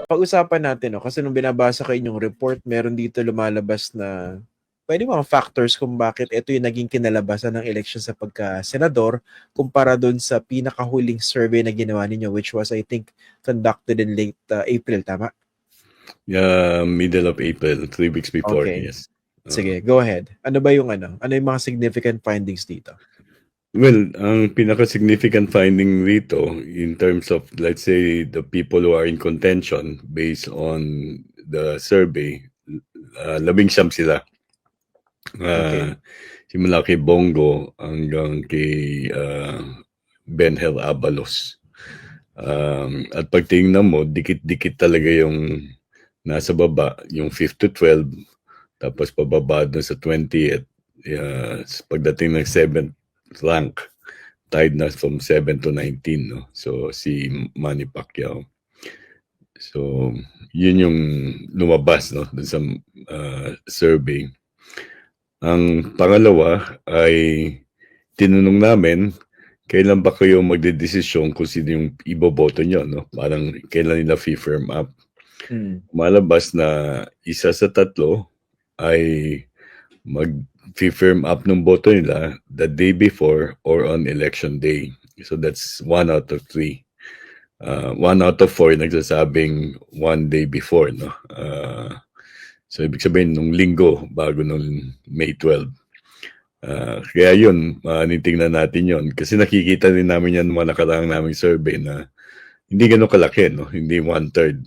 pag-usapan natin, no? Kasi nung binabasa ko inyong report, meron dito lumalabas na pwede mga factors kung bakit ito yung naging kinalabasan ng election sa pagka-senador kumpara doon sa pinakahuling survey na ginawa ninyo, which was, I think, conducted in late April, tama? Middle of April, 3 weeks before, Okay. yes. Sige, go ahead. Ano ba yung ano yung mga significant findings dito? Well, ang pinaka-significant finding rito in terms of, let's say, the people who are in contention based on the survey, 11 sila. Okay. Simula kay Bongo hanggang kay Benhel Abalos. At pag tingnan mo, dikit-dikit talaga yung nasa baba, yung 5 to 12, tapos pababa doon sa 20th. Pagdating ng 7th rank, tied na from 7 to 19, no? So, si Manny Pacquiao. So, yun yung lumabas, no, dun sa survey. Ang pangalawa ay tinanong namin kailan ba kayo magdedesisyon kung sino yung iboboto nyo, no? Parang kailan nila firm up. Malabas na isa sa tatlo ay mag-firm up ng boto nila the day before or on election day. So that's 1 out of 3. 1 out of 4 nagsasabing 1 day before, no? So ibig sabihin nung linggo bago nung May 12. Kaya yun, tingnan natin yun. Kasi nakikita din namin yan mga nakaraang naming survey na hindi ganun kalaki, no? Hindi 1/3,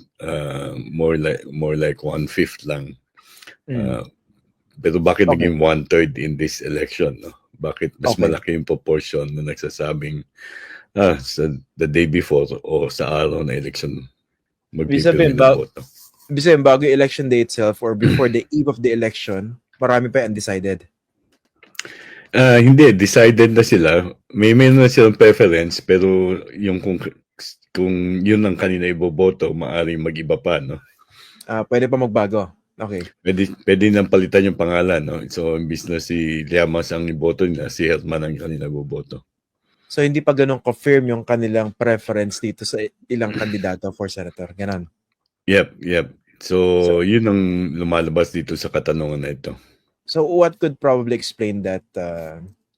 more like 1/5 lang. Pero bakit naging 1/3 in this election, no? Bakit mas malaki yung proportion na nagsasabing sa the day before o sa araw na election magpipili ng boto? Ibig sabihin, bago yung election day itself or before the eve of the election, marami pa undecided? Hindi, decided na sila. May na silang preference, pero yung kung yun ang kanina iboboto, maaaring mag-iba pa, no? Pwede pa magbago. Okay. Pwede nang palitan yung pangalan, no? So, imbis na si Llamas ang iboto nila, si Herman ang kanina boboto. So, hindi pa ganun confirm yung kanilang preference dito sa ilang kandidato for senator. Ganon. Yep. So, yun ang lumalabas dito sa katanungan na ito. So, what could probably explain that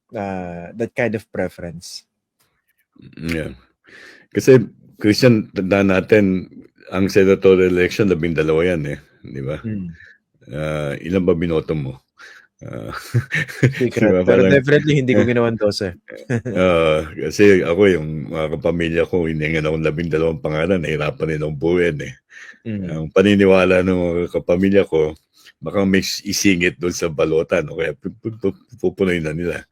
that kind of preference? Yeah. Kasi, Christian, tandaan natin, ang senatorial election, 12 yan eh. Di ba? Ilan ba binoto mo? Secret. Pero definitely hindi ko ginawan 12. Kasi ako, yung mga kapamilya ko, hiningan akong 12 pangalan, nahirapan nilang buuin eh. Ang paniniwala ng mga kapamilya ko, baka may isingit doon sa balota, no? Kaya pupunoy na nila.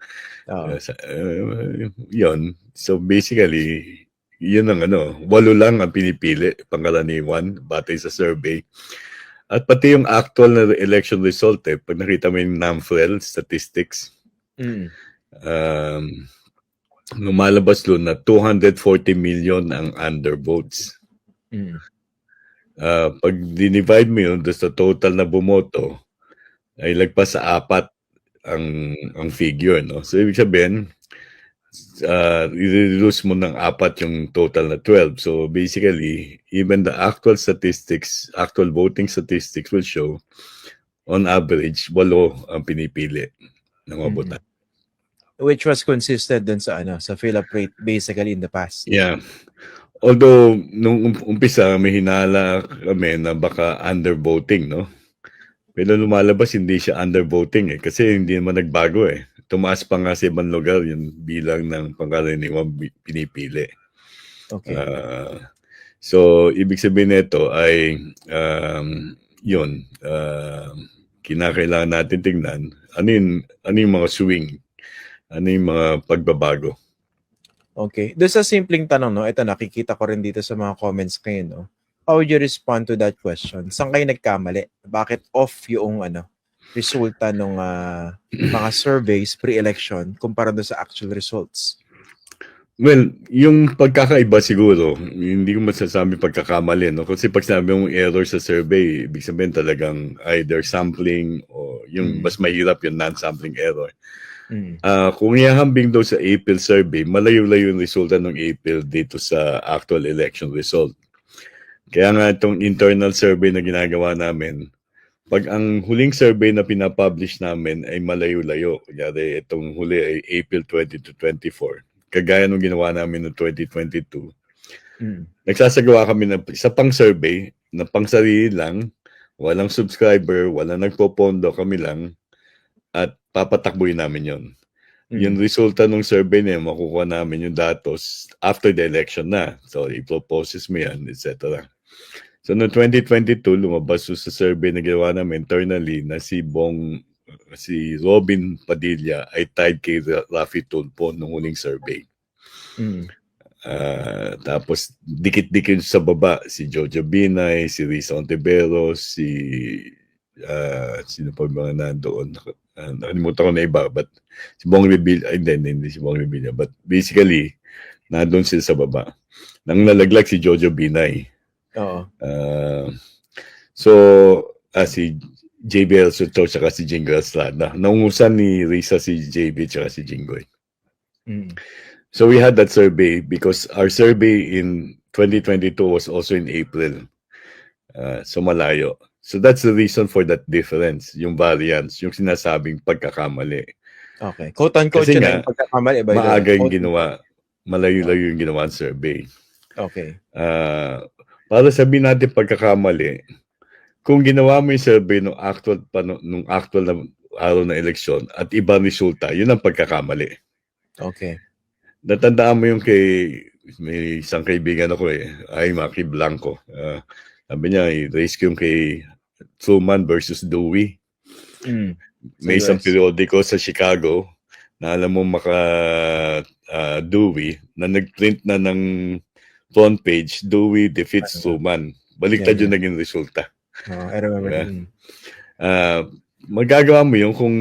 Yun. So basically, yun ang 8 lang ang pinipili, pangkaraniwan, batay sa survey. At pati yung actual na election result, pag nakita mo yung NAMFREL statistics, lumalabas doon na 240 million ang undervotes. Pag dinivide mo yun sa total na bumoto, ay lagpas sa 4 ang figure, no? So ibig sabihin, i-reduce mo ng 4 yung total na 12. So basically, even the actual voting statistics will show, on average, 8 ang pinipili ng mga botante. Which was consistent dun sa fill-up rate basically in the past. Yeah. Although, nung umpisa, may hinala kami na baka undervoting, no? Pero lumalabas, hindi siya undervoting kasi hindi naman nagbago eh. Tumaas pa nga sa ibang lugar yung bilang ng pangkaraniwang pinipili. Okay. So, ibig sabihin nito ay kinakailangan natin tingnan ano yung mga swing, ano yung mga pagbabago. Okay. Doon sa simpleng tanong, no, ito nakikita ko rin dito sa mga comments kayo, no? How would you respond to that question? Saan kayo nagkamali? Bakit off yung resulta ng mga surveys pre-election kumpara doon sa actual results? Well, yung pagkakaiba siguro, hindi ko masasabi pagkakamali, no? Kasi pag sabi mong error sa survey, ibig sabihin talagang either sampling o yung mas mahirap yung non-sampling error. Kung ihahambing daw sa April survey, malayo-layo yung resulta ng April dito sa actual election result. Kaya nga itong internal survey na ginagawa namin, pag ang huling survey na pinapublish namin ay malayo-layo, kunyari itong huli ay April 20 to 24, kagaya nung ginawa namin noong 2022, nagsasagawa kami ng isa pang survey na pang sarili lang, walang subscriber, walang nagpopondo, kami lang, at papatakbuhin namin yon. Yung resulta ng survey na yun, makukuha namin yung datos after the election na. So, i-proposes mo yan, etc. So, noong 2022, lumabas sa survey na ginawa namin internally na si Robin Padilla ay tied kay Raffy Tulfo nung huling survey. Tapos, dikit-dikit sa baba, si Jojo Binay, si Risa Ontiveros, sino pa mga nandoon? Nakalimutan ko na iba, but si Bong Revilla, hindi si Bong Revilla, but basically, nandoon sila sa baba. Nang nalaglag si Jojo Binay. Oo. Si JB Soto at si Jingo Estrada. Naungusan ni Risa si JB at si Jingoy. So we had that survey because our survey in 2022 was also in April. So malayo. So that's the reason for that difference, yung variance, yung sinasabing pagkakamali. Okay. Quote-unquote Kasi yun nga, na yung pagkakamali. By maaga yung ginawa, malayo-layo yung ginawa ang survey. Okay. Para sabihin natin pagkakamali, kung ginawa mo yung survey nung actual na araw ng eleksyon at ibang resulta, yun ang pagkakamali. Okay. Natandaan mo yung may isang kaibigan ako ay Maki Blanco. Sabi niya, i-race ko yung kay Truman versus Dewey. May isang periodiko sa Chicago na alam mo Dewey na nag-print na ng front page, Dewey defeats Truman. Baliktad yung naging resulta. I remember. Magagawa mo yun kung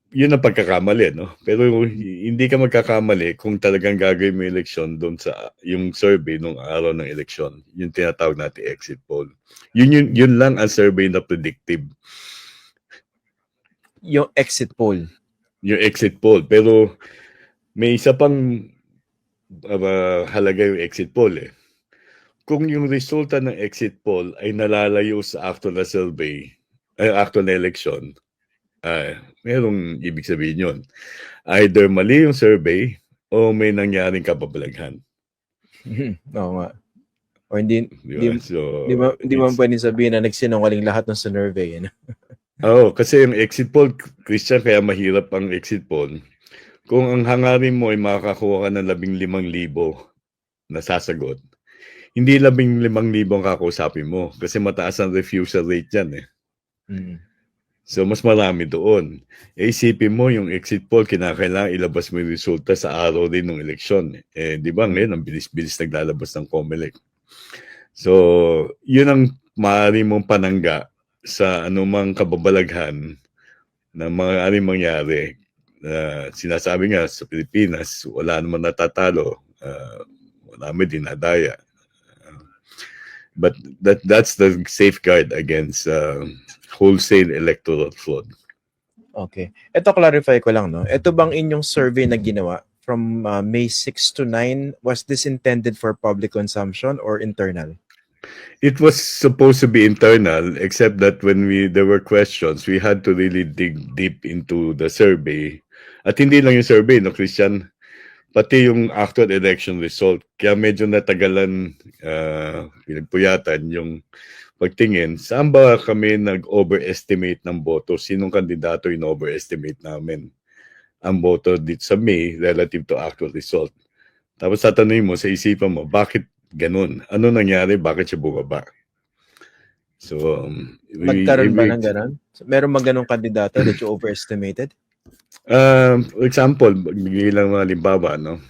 yun ang pagkakamali, no? Pero hindi ka magkakamali kung talagang gagawin mo yung eleksyon doon sa yung survey nung araw ng eleksyon. Yung tinatawag natin exit poll. Yun lang ang survey na predictive. Yung exit poll. Yung exit poll. Pero may isa pang halaga yung exit poll Kung yung resulta ng exit poll ay nalalayo sa actual na survey, actual na election, merong ibig sabihin yun. Either mali yung survey o may nangyaring kababalaghan. Oo nga. O hindi mo pwedeng sabihin na nagsinungaling lahat ng survey. Kasi yung exit poll, Christian, kaya mahirap ang exit poll. Kung ang hangarin mo ay makakakuha ka ng 15,000 na sasagot, hindi 15,000 ang kakausapin mo kasi mataas ang refusal rate dyan So, mas marami doon. Isipin mo yung exit poll, kinakailangan ilabas mo yung resulta sa araw din ng eleksyon. Di ba ngayon, ang bilis-bilis naglalabas ng COMELEC. So, yun ang maaari mong panangga sa anumang kababalaghan na maaaring mangyari. Sinasabi nga sa Pilipinas, wala naman natatalo. Wala may dinadaya. But that's the safeguard against wholesale electoral fraud. Okay. Ito clarify ko lang, no? Ito bang inyong survey na ginawa from May 6 to 9, was this intended for public consumption or internal? It was supposed to be internal, except that when there were questions, we had to really dig deep into the survey. At hindi lang yung survey, no, Christian? Pati yung actual election result. Kaya medyo natagalan, pinagpuyatan yung pagtingin. Saan ba kami nag-overestimate ng boto? Sinong kandidato yung overestimate namin? Ang boto dito sa May relative to actual result. Tapos tatanungin mo sa isipan mo, bakit ganun? Ano nangyari? Bakit siya bumaba? So, Nagkaroon ba ng ganun? Meron bang ganung kandidato that you overestimated? For example, bigay lang mga halimbawa, no?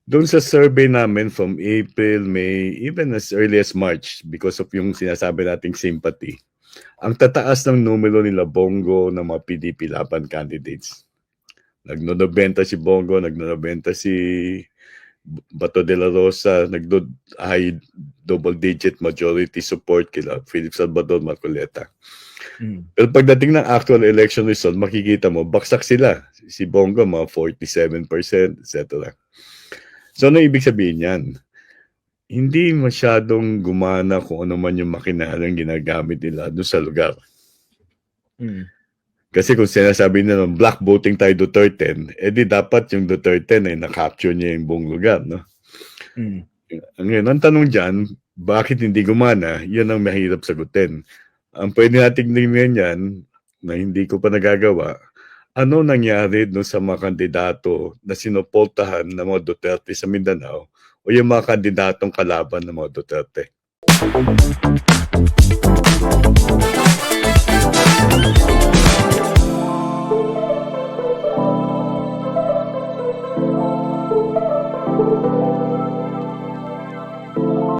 Doon sa survey namin from April, May, even as early as March, because of yung sinasabi nating sympathy, ang tataas ng numero nila Bongo ng mga PDP laban candidates. Nagno-90 si Bongo, nagno-90 si Bato de la Rosa, high double-digit majority support kila Philip Salvador Marcoleta. Pero pagdating ng actual election result, makikita mo, baksak sila. Si Bongo, mga 47%, etc. So, ano ibig sabihin yan? hindi masyadong gumana kung ano man yung makinalang ginagamit nila doon sa lugar. Mm. Kasi kung sinasabi nila black voting tayo Duterte, di dapat yung Duterte na na-capture niya yung buong lugar, no? Mm. Ngayon, ang tanong dyan, bakit hindi gumana? Yan ang mahirap sagutin. Ang pwede nating tingnan yan, na hindi ko pa nagagawa, ano nangyari no sa mga kandidato na sinuportahan ng mga Duterte sa Mindanao o yung mga kandidatong kalaban ng mga Duterte?